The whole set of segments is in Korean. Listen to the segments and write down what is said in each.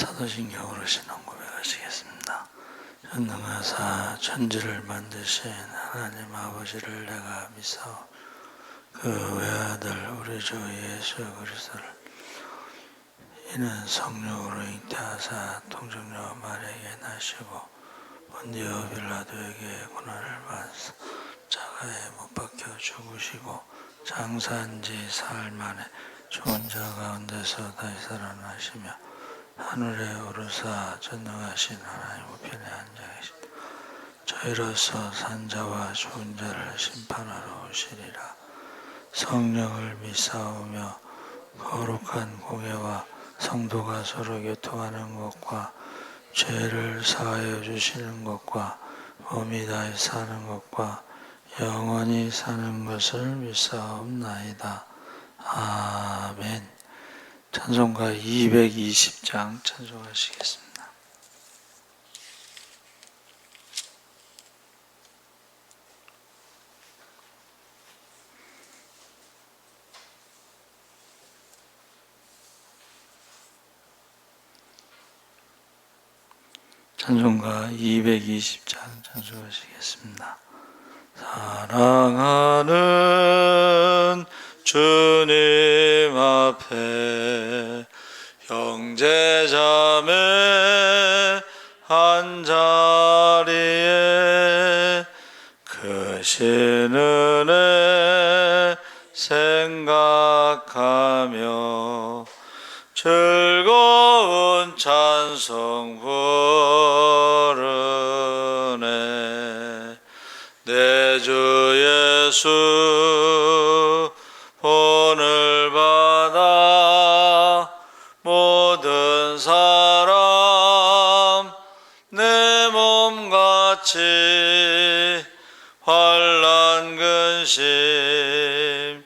사도신경으로 신앙 고백하시겠습니다. 전능하사 천지를 만드신 하나님 아버지를 내가 믿사오. 그 외아들 우리 주 예수 그리스도를 이는 성령으로 잉태하사 통정녀 마리아에게 나시고 본디오 빌라도에게 고난을 받으사 자가에 못 박혀 죽으시고 장사한 지 사흘 만에 죽은 자 가운데서 다시 살아나시며 하늘에 오르사 전능하신 하나님 우편에 앉아 계시다. 저희로서 산자와 죽은 자를 심판하러 오시리라. 성령을 믿사오며 거룩한 공예와 성도가 서로 교통하는 것과 죄를 사하여 주시는 것과 몸이 다시 사는 것과 영원히 사는 것을 믿사옵나이다. 아멘. 찬송가 220장 찬송하시겠습니다. 찬송가 220장 찬송하시겠습니다. 사랑하는 주님 앞에 형제자매 한자리에 크신 은혜 생각하며 즐거운 찬송 부르네. 내 주 예수 본을 받아 모든 사람 내 몸같이 환난 근심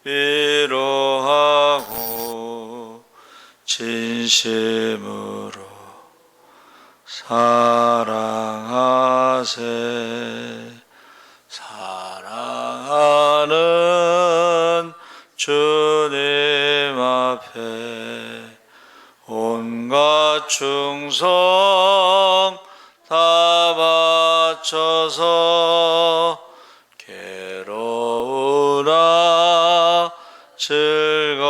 위로하고 진심으로 사랑하세. 사랑하는 주님 앞에 온갖 충성 다 바쳐서 괴로우나 즐거우나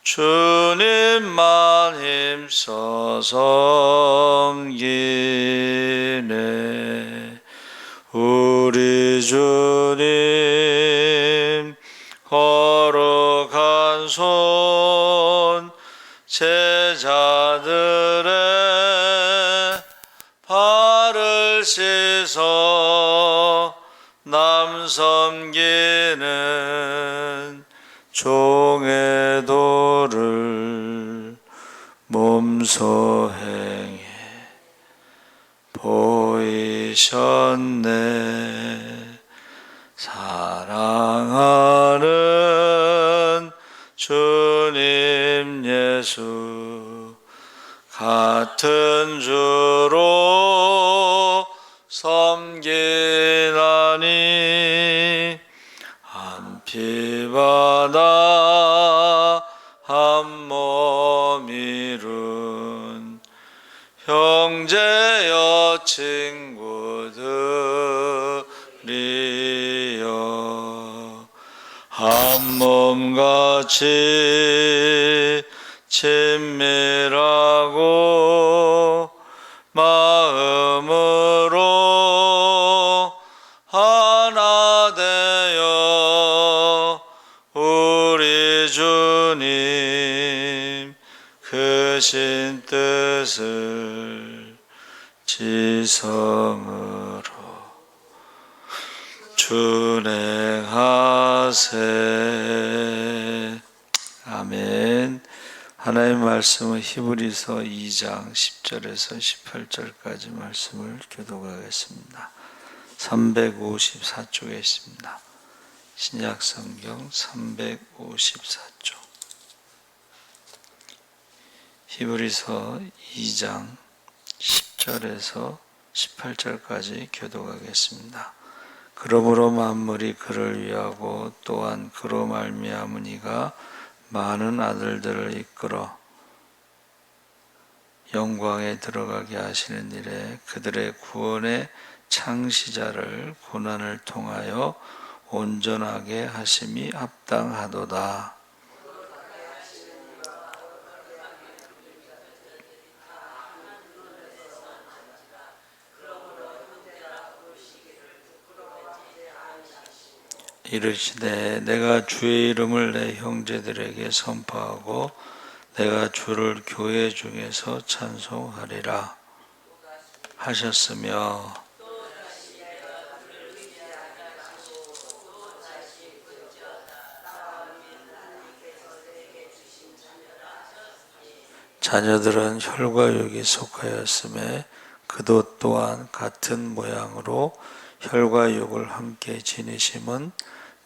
주님만 힘써 섬기네. 우리 주님 거룩한 손 제자들의 발을 씻어 남 섬기는 종의 도를 몸소 행해 보이셨네. 사랑하는 주님 예수 같은 주로 섬기나니 한 피바다 한 몸 이룬 형제여 친구들이여 한 몸같이 친밀하고 마음으로 하나 되어 우리 주님 크신 뜻을 지성으로 준행하세. 아멘. 하나님의 말씀은 히브리서 2장 10절에서 18절까지 말씀을 교독하겠습니다. 354쪽에 있습니다. 신약성경 354쪽. 히브리서 2장 10절에서 18절까지 교독하겠습니다. 그러므로 만물이 그를 위하고 또한 그로 말미암으니가 많은 아들들을 이끌어 영광에 들어가게 하시는 일에 그들의 구원의 창시자를 고난을 통하여 온전하게 하심이 합당하도다. 이르시되 내가 주의 이름을 내 형제들에게 선포하고 내가 주를 교회 중에서 찬송하리라 하셨으며 자녀들은 혈과 육이 속하였음에 그도 또한 같은 모양으로 혈과 육을 함께 지니심은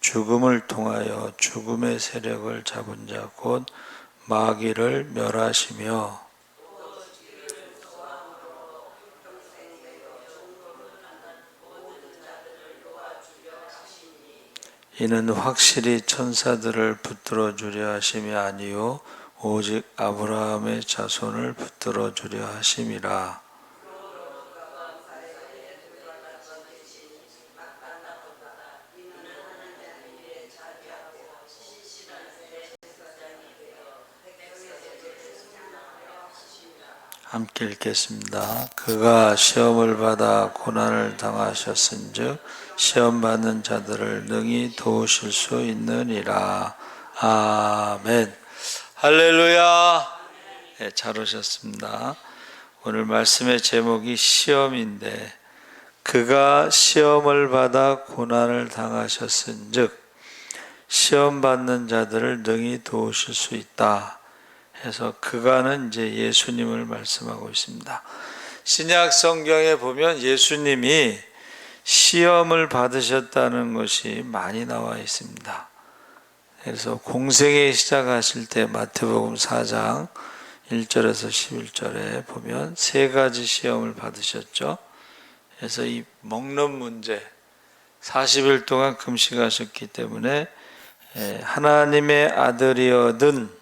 죽음을 통하여 죽음의 세력을 잡은 자 곧 마귀를 멸하시며 이는 확실히 천사들을 붙들어 주려 하심이 아니요 오직 아브라함의 자손을 붙들어 주려 하심이라. 함께 읽겠습니다. 그가 시험을 받아 고난을 당하셨은즉 시험 받는 자들을 능히 도우실 수 있느니라. 아멘. 할렐루야. 네, 잘 오셨습니다. 오늘 말씀의 제목이 시험인데 그가 시험을 받아 고난을 당하셨은즉 시험 받는 자들을 능히 도우실 수 있다. 해서 그가는 이제 예수님을 말씀하고 있습니다. 신약 성경에 보면 예수님이 시험을 받으셨다는 것이 많이 나와 있습니다. 그래서 공생애 시작하실 때 마태복음 4장 1절에서 11절에 보면 세 가지 시험을 받으셨죠. 그래서 이 먹는 문제 40일 동안 금식하셨기 때문에 하나님의 아들이어든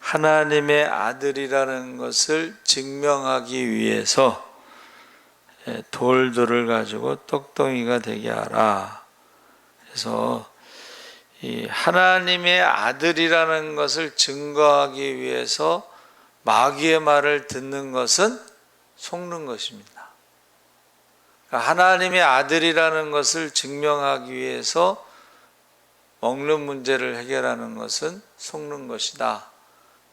하나님의 아들이라는 것을 증명하기 위해서 돌들을 가지고 떡덩이가 되게 하라. 그래서 이 하나님의 아들이라는 것을 증거하기 위해서 마귀의 말을 듣는 것은 속는 것입니다. 그러니까 하나님의 아들이라는 것을 증명하기 위해서 먹는 문제를 해결하는 것은 속는 것이다.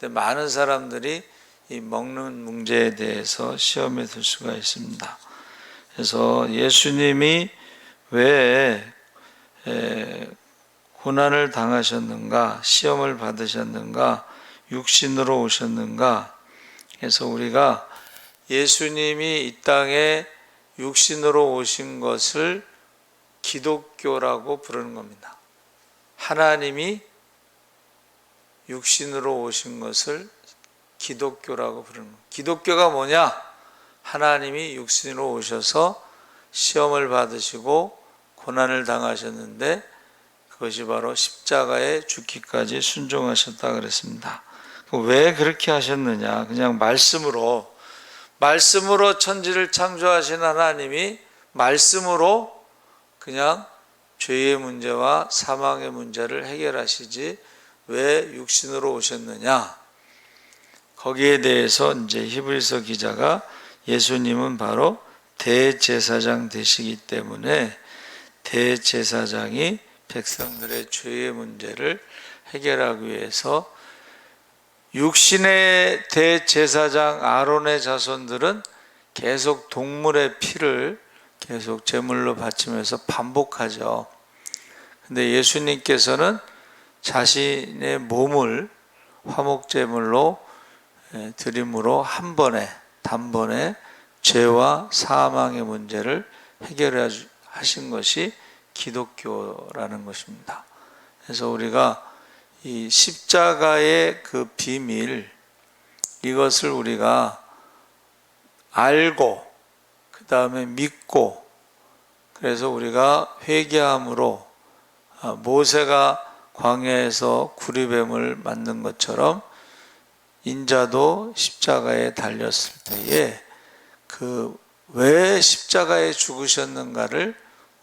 많은 사람들이 이 먹는 문제에 대해서 시험에 들 수가 있습니다. 그래서 예수님이 왜 고난을 당하셨는가, 시험을 받으셨는가, 육신으로 오셨는가. 그래서 우리가 예수님이 이 땅에 육신으로 오신 것을 기독교라고 부르는 겁니다. 하나님이 육신으로 오신 것을 기독교라고 부르는 거예요. 기독교가 뭐냐? 하나님이 육신으로 오셔서 시험을 받으시고 고난을 당하셨는데 그것이 바로 십자가에 죽기까지 순종하셨다 그랬습니다. 왜 그렇게 하셨느냐? 그냥 말씀으로 천지를 창조하신 하나님이 말씀으로 그냥 죄의 문제와 사망의 문제를 해결하시지 왜 육신으로 오셨느냐? 거기에 대해서 이제 히브리서 기자가 예수님은 바로 대제사장 되시기 때문에 대제사장이 백성들의 죄의 문제를 해결하기 위해서 육신의 대제사장 아론의 자손들은 계속 동물의 피를 계속 제물로 바치면서 반복하죠. 근데 예수님께서는 자신의 몸을 화목제물로 드림으로 한 번에 단번에 죄와 사망의 문제를 해결하신 것이 기독교라는 것입니다. 그래서 우리가 이 십자가의 그 비밀, 이것을 우리가 알고 그 다음에 믿고, 그래서 우리가 회개함으로 모세가 광야에서 구리뱀을 만든 것처럼 인자도 십자가에 달렸을 때에 그 왜 십자가에 죽으셨는가를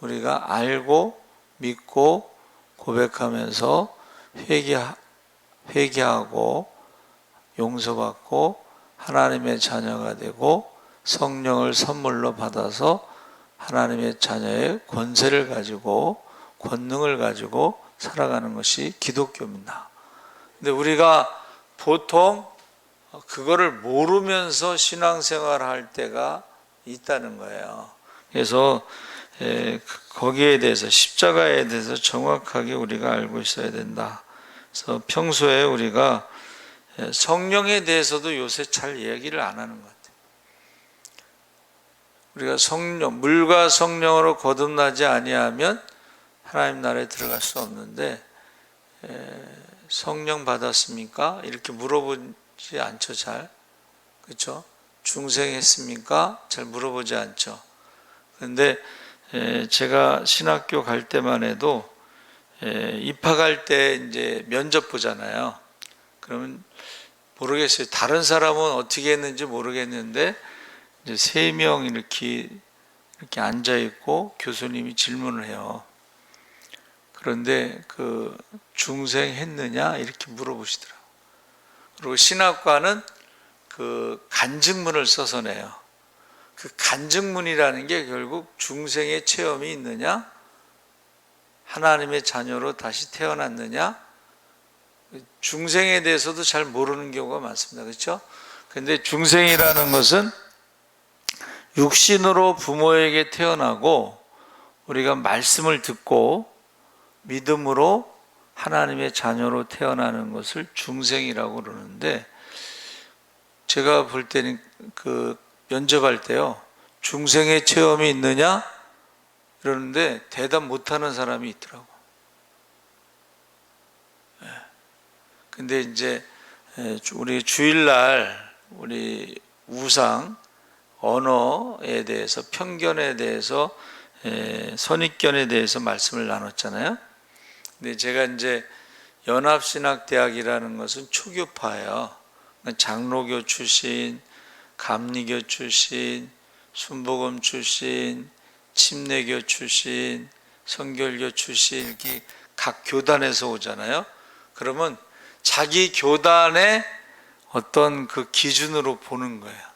우리가 알고 믿고 고백하면서 회개하고 용서받고 하나님의 자녀가 되고 성령을 선물로 받아서 하나님의 자녀의 권세를 가지고 권능을 가지고 살아가는 것이 기독교입니다. 근데 우리가 보통 그거를 모르면서 신앙생활을 할 때가 있다는 거예요. 그래서 거기에 대해서 십자가에 대해서 정확하게 우리가 알고 있어야 된다. 그래서 평소에 우리가 성령에 대해서도 요새 잘 얘기를 안 하는 것 같아요. 우리가 성령, 물과 성령으로 거듭나지 아니하면 하나님 나라에 들어갈 수 없는데 성령 받았습니까? 이렇게 물어보지 않죠, 잘. 그렇죠? 중생했습니까? 잘 물어보지 않죠. 그런데 제가 신학교 갈 때만 해도 입학할 때 이제 면접 보잖아요. 그러면 모르겠어요. 다른 사람은 어떻게 했는지 모르겠는데 이제 3명 이렇게 앉아 있고 교수님이 질문을 해요. 그런데 그 중생했느냐 이렇게 물어보시더라고요. 그리고 신학과는 그 간증문을 써서 내요. 그 간증문이라는 게 결국 중생의 체험이 있느냐, 하나님의 자녀로 다시 태어났느냐, 중생에 대해서도 잘 모르는 경우가 많습니다. 그렇죠? 근데 중생이라는 것은 육신으로 부모에게 태어나고 우리가 말씀을 듣고 믿음으로 하나님의 자녀로 태어나는 것을 중생이라고 그러는데, 제가 볼 때는 그 면접할 때요, 중생의 체험이 있느냐 이러는데 대답 못하는 사람이 있더라고. 근데 이제 우리 주일날 우리 우상 언어에 대해서, 편견에 대해서, 선입견에 대해서 말씀을 나눴잖아요. 근데 제가 이제 연합신학대학이라는 것은 초교파예요. 장로교 출신, 감리교 출신, 순복음 출신, 침례교 출신, 성결교 출신, 이렇게 각 교단에서 오잖아요. 그러면 자기 교단의 어떤 그 기준으로 보는 거예요.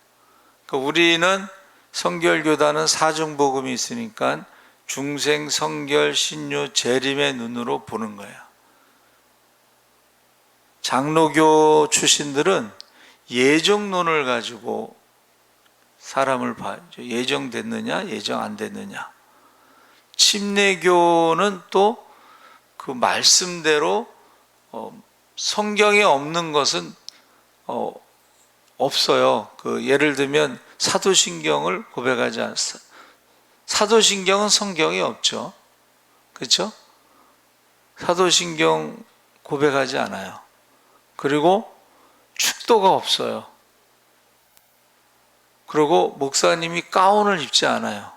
그러니까 우리는 성결교단은 사중복음이 있으니까 중생, 성결, 신유, 재림의 눈으로 보는 거예요. 장로교 출신들은 예정론을 가지고 사람을 봐요. 예정됐느냐, 예정 안 됐느냐. 침례교는 또 그 말씀대로 성경에 없는 것은 없어요. 그 예를 들면 사도신경을 고백하지 않았어요. 사도신경은 성경에 없죠. 그렇죠? 사도신경 고백하지 않아요. 그리고 축도가 없어요. 그리고 목사님이 가운을 입지 않아요.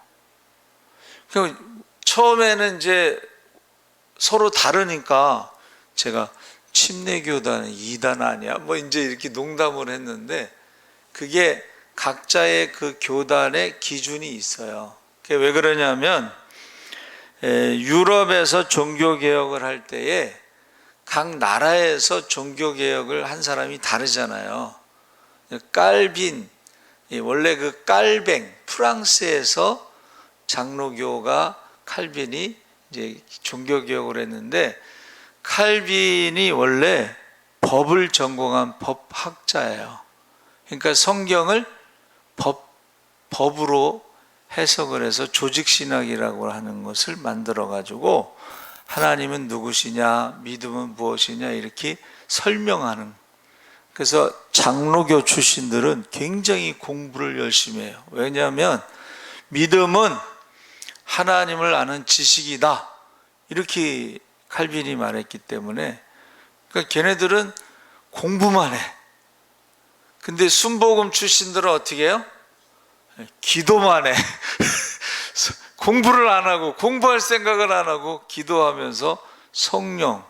처음에는 이제 서로 다르니까 제가 침례교단은 2단 아니야? 뭐 이제 이렇게 농담을 했는데, 그게 각자의 그 교단의 기준이 있어요. 그게 왜 그러냐면, 유럽에서 종교개혁을 할 때에 각 나라에서 종교개혁을 한 사람이 다르잖아요. 깔빈, 원래 그 깔뱅, 프랑스에서 장로교가 칼빈이 이제 종교개혁을 했는데, 칼빈이 원래 법을 전공한 법학자예요. 그러니까 성경을 법으로 해석을 해서 조직신학이라고 하는 것을 만들어가지고 하나님은 누구시냐, 믿음은 무엇이냐 이렇게 설명하는. 그래서 장로교 출신들은 굉장히 공부를 열심히 해요. 왜냐하면 믿음은 하나님을 아는 지식이다, 이렇게 칼빈이 말했기 때문에. 그러니까 걔네들은 공부만 해. 근데 순복음 출신들은 어떻게 해요? 기도만 해. 공부를 안 하고, 공부할 생각을 안 하고 기도하면서 성령,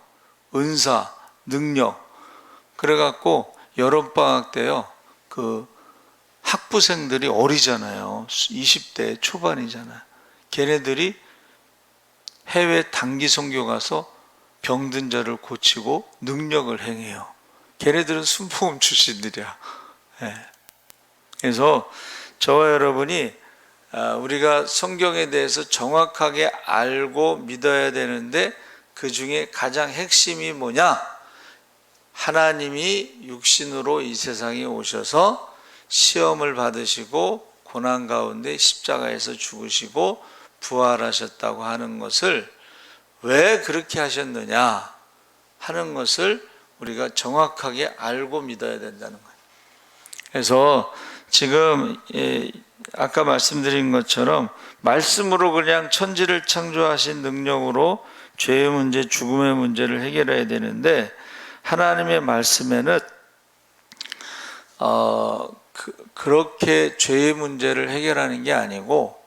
은사, 능력. 그래갖고 여름방학 때요, 그 학부생들이 어리잖아요. 20대 초반이잖아요. 걔네들이 해외 단기 선교 가서 병든 자를 고치고 능력을 행해요. 걔네들은 순복음 출신들이야. 예. 그래서 저와 여러분이 우리가 성경에 대해서 정확하게 알고 믿어야 되는데, 그 중에 가장 핵심이 뭐냐? 하나님이 육신으로 이 세상에 오셔서 시험을 받으시고 고난 가운데 십자가에서 죽으시고 부활하셨다고 하는 것을, 왜 그렇게 하셨느냐 하는 것을 우리가 정확하게 알고 믿어야 된다는 거예요. 그래서 지금 아까 말씀드린 것처럼 말씀으로 그냥 천지를 창조하신 능력으로 죄의 문제, 죽음의 문제를 해결해야 되는데, 하나님의 말씀에는 그렇게 죄의 문제를 해결하는 게 아니고,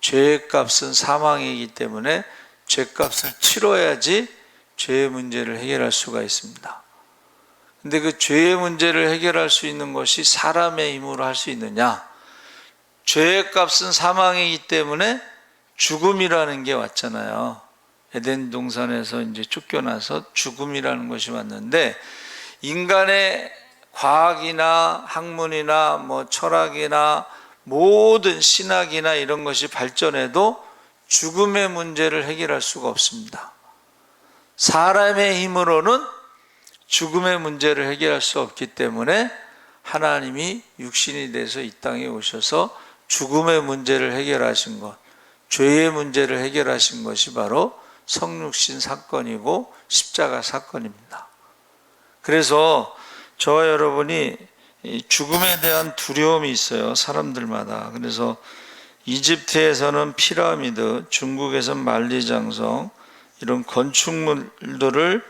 죄의 값은 사망이기 때문에 죄값을 치러야지 죄의 문제를 해결할 수가 있습니다. 근데 그 죄의 문제를 해결할 수 있는 것이 사람의 힘으로 할 수 있느냐? 죄의 값은 사망이기 때문에 죽음이라는 게 왔잖아요. 에덴 동산에서 이제 쫓겨나서 죽음이라는 것이 왔는데, 인간의 과학이나 학문이나 뭐 철학이나 모든 신학이나 이런 것이 발전해도 죽음의 문제를 해결할 수가 없습니다. 사람의 힘으로는 죽음의 문제를 해결할 수 없기 때문에 하나님이 육신이 돼서 이 땅에 오셔서 죽음의 문제를 해결하신 것, 죄의 문제를 해결하신 것이 바로 성육신 사건이고 십자가 사건입니다. 그래서 저와 여러분이 죽음에 대한 두려움이 있어요, 사람들마다. 그래서 이집트에서는 피라미드, 중국에서는 만리장성, 이런 건축물들을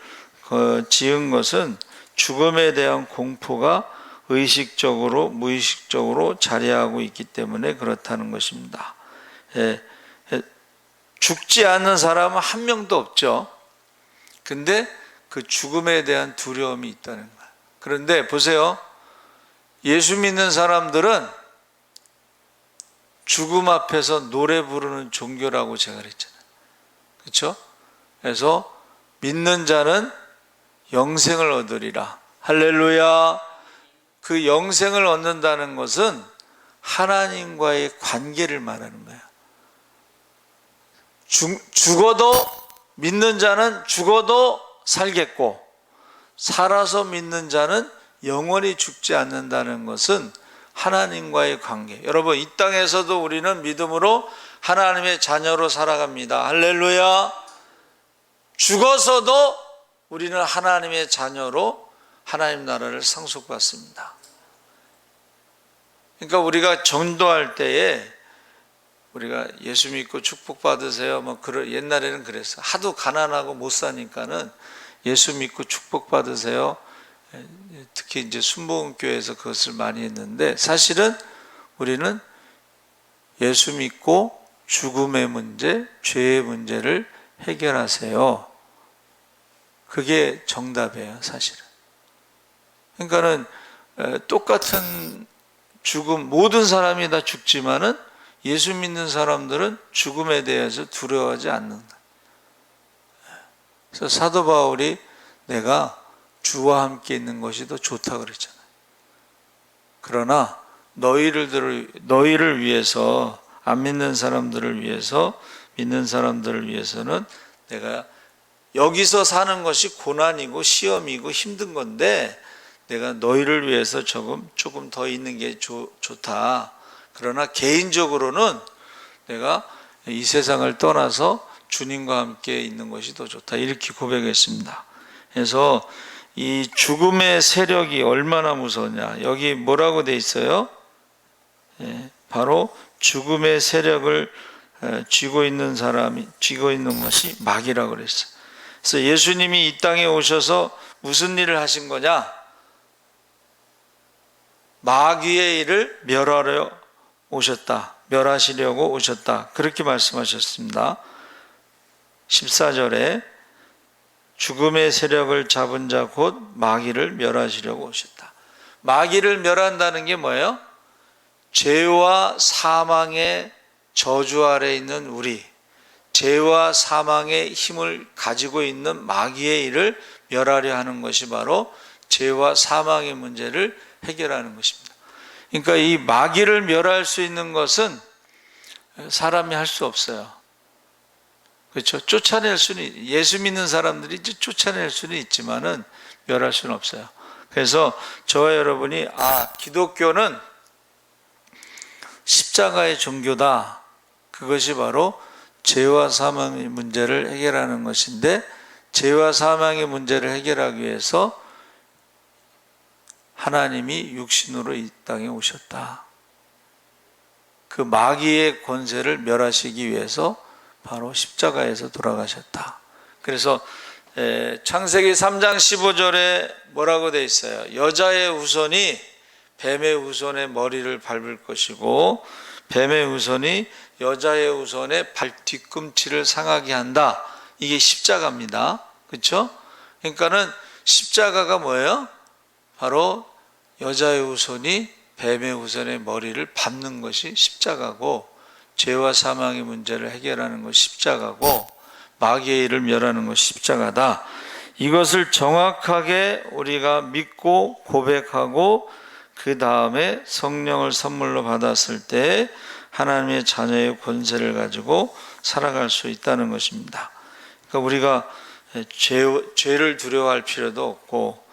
지은 것은 죽음에 대한 공포가 의식적으로 무의식적으로 자리하고 있기 때문에 그렇다는 것입니다. 죽지 않는 사람은 한 명도 없죠. 근데 그 죽음에 대한 두려움이 있다는 거예요. 그런데 보세요, 예수 믿는 사람들은 죽음 앞에서 노래 부르는 종교라고 제가 그랬잖아요. 그렇죠? 그래서 믿는 자는 영생을 얻으리라. 할렐루야. 그 영생을 얻는다는 것은 하나님과의 관계를 말하는 거예요. 죽어도, 믿는 자는 죽어도 살겠고, 살아서 믿는 자는 영원히 죽지 않는다는 것은 하나님과의 관계. 여러분, 이 땅에서도 우리는 믿음으로 하나님의 자녀로 살아갑니다. 할렐루야. 죽어서도 우리는 하나님의 자녀로 하나님 나라를 상속받습니다. 그러니까 우리가 전도할 때에 우리가 예수 믿고 축복받으세요, 옛날에는 그랬어. 하도 가난하고 못 사니까는 예수 믿고 축복받으세요. 특히 이제 순복음교회에서 그것을 많이 했는데, 사실은 우리는 예수 믿고 죽음의 문제, 죄의 문제를 해결하세요. 그게 정답이에요, 사실은. 그러니까는 똑같은 죽음, 모든 사람이 다 죽지만은 예수 믿는 사람들은 죽음에 대해서 두려워하지 않는다. 그래서 사도 바울이 내가 주와 함께 있는 것이 더 좋다 그랬잖아요. 그러나 너희를 위해서, 안 믿는 사람들을 위해서, 믿는 사람들을 위해서는 내가 여기서 사는 것이 고난이고 시험이고 힘든 건데, 내가 너희를 위해서 조금 더 있는 게 좋다. 그러나 개인적으로는 내가 이 세상을 떠나서 주님과 함께 있는 것이 더 좋다. 이렇게 고백했습니다. 그래서 이 죽음의 세력이 얼마나 무서우냐. 여기 뭐라고 돼 있어요? 바로 죽음의 세력을 쥐고 있는 것이 마귀라고 그랬어요. 그래서 예수님이 이 땅에 오셔서 무슨 일을 하신 거냐? 마귀의 일을 멸하시려고 오셨다. 그렇게 말씀하셨습니다. 14절에 죽음의 세력을 잡은 자 곧 마귀를 멸하시려고 오셨다. 마귀를 멸한다는 게 뭐예요? 죄와 사망의 저주 아래 있는 우리, 죄와 사망의 힘을 가지고 있는 마귀의 일을 멸하려 하는 것이 바로 죄와 사망의 문제를 해결하는 것입니다. 그러니까 이 마귀를 멸할 수 있는 것은 사람이 할 수 없어요. 그렇죠? 쫓아낼 수는, 예수 믿는 사람들이 쫓아낼 수는 있지만은 멸할 수는 없어요. 그래서 저와 여러분이 기독교는 십자가의 종교다. 그것이 바로 죄와 사망의 문제를 해결하는 것인데, 죄와 사망의 문제를 해결하기 위해서 하나님이 육신으로 이 땅에 오셨다. 그 마귀의 권세를 멸하시기 위해서 바로 십자가에서 돌아가셨다. 그래서 창세기 3장 15절에 뭐라고 되어 있어요? 여자의 후손이 뱀의 후손의 머리를 밟을 것이고 뱀의 후손이 여자의 후손의 발 뒤꿈치를 상하게 한다. 이게 십자가입니다. 그렇죠? 그러니까는 십자가가 뭐예요? 바로 여자의 후손이 뱀의 후손의 머리를 밟는 것이 십자가고, 죄와 사망의 문제를 해결하는 것이 십자가고, 마귀의 일을 멸하는 것이 십자가다. 이것을 정확하게 우리가 믿고 고백하고 그 다음에 성령을 선물로 받았을 때 하나님의 자녀의 권세를 가지고 살아갈 수 있다는 것입니다. 그러니까 우리가 죄를 두려워할 필요도 없고,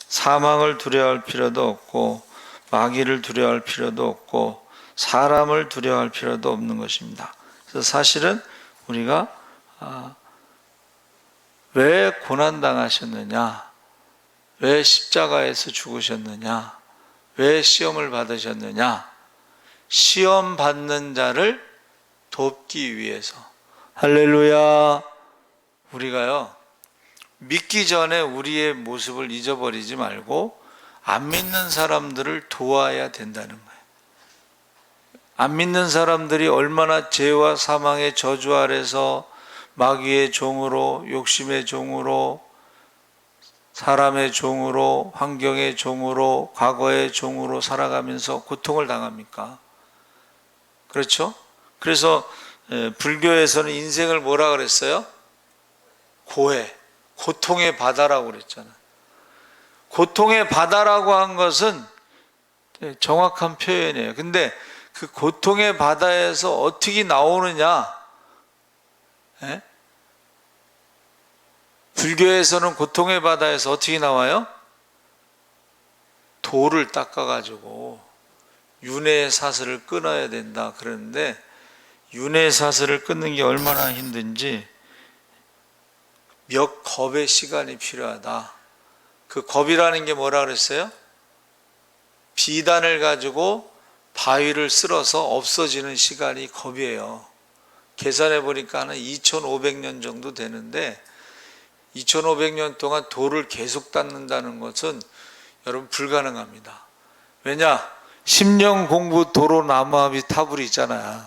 사망을 두려워할 필요도 없고, 마귀를 두려워할 필요도 없고, 사람을 두려워할 필요도 없는 것입니다. 그래서 사실은 우리가 왜 고난당하셨느냐, 왜 십자가에서 죽으셨느냐, 왜 시험을 받으셨느냐, 시험 받는 자를 돕기 위해서. 할렐루야. 우리가요, 믿기 전에 우리의 모습을 잊어버리지 말고 안 믿는 사람들을 도와야 된다는 거예요. 안 믿는 사람들이 얼마나 죄와 사망의 저주 아래서 마귀의 종으로, 욕심의 종으로, 사람의 종으로, 환경의 종으로, 과거의 종으로 살아가면서 고통을 당합니까? 그렇죠? 그래서 불교에서는 인생을 뭐라 그랬어요? 고해, 고통의 바다라고 그랬잖아요. 고통의 바다라고 한 것은 정확한 표현이에요. 근데 그 고통의 바다에서 어떻게 나오느냐? 불교에서는 고통의 바다에서 어떻게 나와요? 돌을 닦아가지고 윤회의 사슬을 끊어야 된다 그러는데, 윤회의 사슬을 끊는 게 얼마나 힘든지 몇 겁의 시간이 필요하다. 그 겁이라는 게 뭐라 그랬어요? 비단을 가지고 바위를 쓸어서 없어지는 시간이 겁이에요. 계산해 보니까 한 2500년 정도 되는데, 2500년 동안 돌을 계속 닦는다는 것은 여러분 불가능합니다. 왜냐? 10년 공부 도로 나무합이 타불이 있잖아요.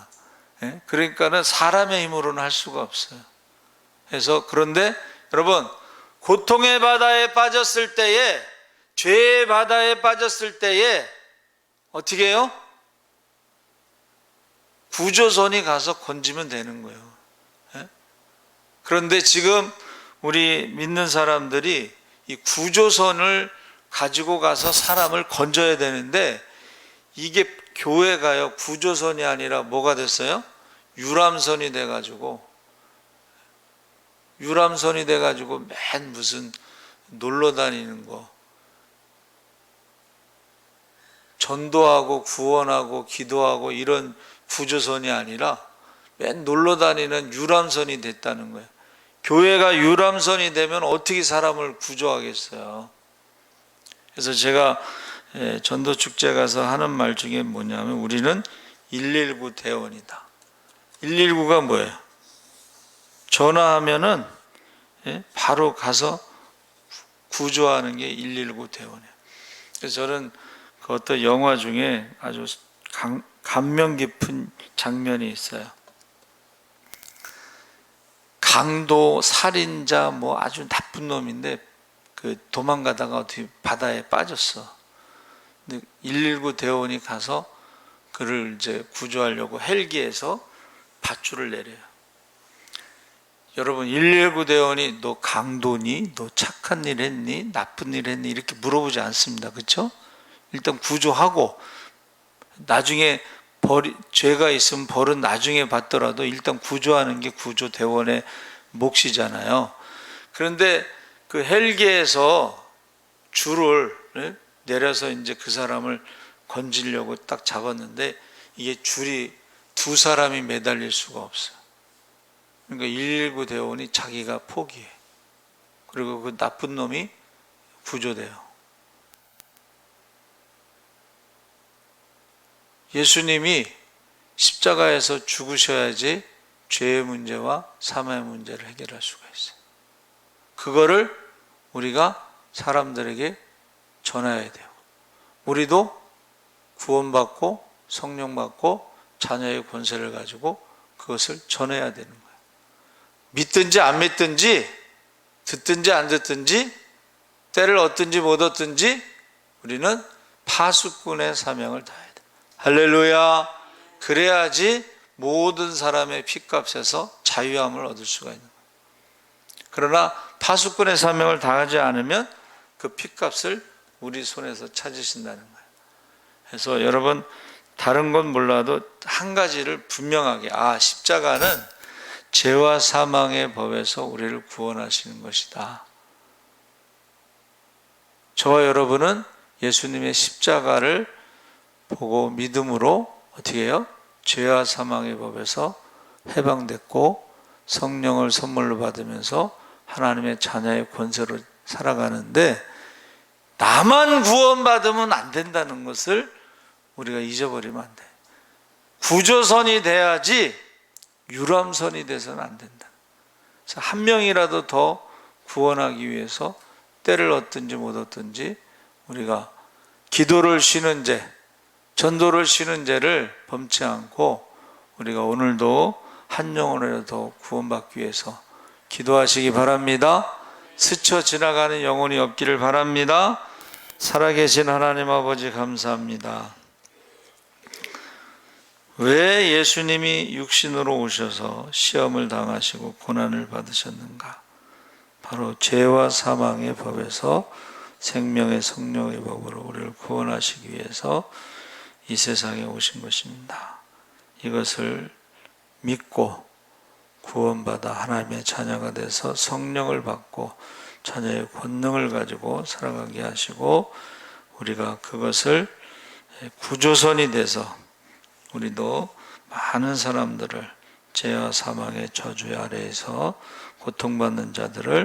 그러니까는 사람의 힘으로는 할 수가 없어요. 그래서 그런데 여러분, 고통의 바다에 빠졌을 때에, 죄의 바다에 빠졌을 때에 어떻게 해요? 구조선이 가서 건지면 되는 거예요. 그런데 지금 우리 믿는 사람들이 이 구조선을 가지고 가서 사람을 건져야 되는데, 이게 교회가요, 구조선이 아니라 뭐가 됐어요? 유람선이 돼가지고 맨 무슨 놀러 다니는 거, 전도하고 구원하고 기도하고 이런 구조선이 아니라 맨 놀러 다니는 유람선이 됐다는 거예요. 교회가 유람선이 되면 어떻게 사람을 구조하겠어요? 그래서 제가 전도 축제 가서 하는 말 중에 뭐냐면, 우리는 119 대원이다. 119가 뭐예요? 전화하면은 바로 가서 구조하는 게 119 대원이에요. 그래서 저는 그 어떤 영화 중에 아주 감명 깊은 장면이 있어요. 강도, 살인자, 뭐 아주 나쁜 놈인데 그 도망가다가 어떻게 바다에 빠졌어. 근데 119 대원이 가서 그를 이제 구조하려고 헬기에서 밧줄을 내려요. 여러분, 119 대원이 너 강도니? 너 착한 일 했니? 나쁜 일 했니? 이렇게 물어보지 않습니다. 그렇죠? 일단 구조하고 나중에 죄가 있으면 벌은 나중에 받더라도 일단 구조하는 게 구조대원의 몫이잖아요. 그런데 그 헬기에서 줄을 내려서 이제 그 사람을 건지려고 딱 잡았는데 이게 줄이 두 사람이 매달릴 수가 없어요. 그러니까 119 대원이 자기가 포기해. 그리고 그 나쁜 놈이 구조돼요. 예수님이 십자가에서 죽으셔야지 죄의 문제와 사망의 문제를 해결할 수가 있어요. 그거를 우리가 사람들에게 전해야 돼요. 우리도 구원받고 성령 받고 자녀의 권세를 가지고 그것을 전해야 되는 거예요. 믿든지 안 믿든지 듣든지 안 듣든지 때를 얻든지 못 얻든지 우리는 파수꾼의 사명을 다해야 돼요. 할렐루야. 그래야지 모든 사람의 피값에서 자유함을 얻을 수가 있는 거예요. 그러나 파수꾼의 사명을 다하지 않으면 그 피값을 우리 손에서 찾으신다는 거예요. 그래서 여러분, 다른 건 몰라도 한 가지를 분명하게, 십자가는 죄와 사망의 법에서 우리를 구원하시는 것이다. 저와 여러분은 예수님의 십자가를 보고 믿음으로 어떻게 해요? 죄와 사망의 법에서 해방됐고 성령을 선물로 받으면서 하나님의 자녀의 권세로 살아가는데, 나만 구원받으면 안 된다는 것을 우리가 잊어버리면 안 돼. 구조선이 돼야지 유람선이 돼서는 안 된다. 그래서 한 명이라도 더 구원하기 위해서 때를 얻든지 못 얻든지 우리가 기도를 쉬는 죄, 전도를 쉬는 죄를 범치 않고 우리가 오늘도 한 영혼이라도 더 구원받기 위해서 기도하시기 바랍니다. 스쳐 지나가는 영혼이 없기를 바랍니다. 살아계신 하나님 아버지 감사합니다. 왜 예수님이 육신으로 오셔서 시험을 당하시고 고난을 받으셨는가? 바로 죄와 사망의 법에서 생명의 성령의 법으로 우리를 구원하시기 위해서 이 세상에 오신 것입니다. 이것을 믿고 구원받아 하나님의 자녀가 돼서 성령을 받고 자녀의 권능을 가지고 살아가게 하시고, 우리가 그것을 구조선이 돼서 우리도 많은 사람들을 죄와 사망의 저주 아래에서 고통받는 자들을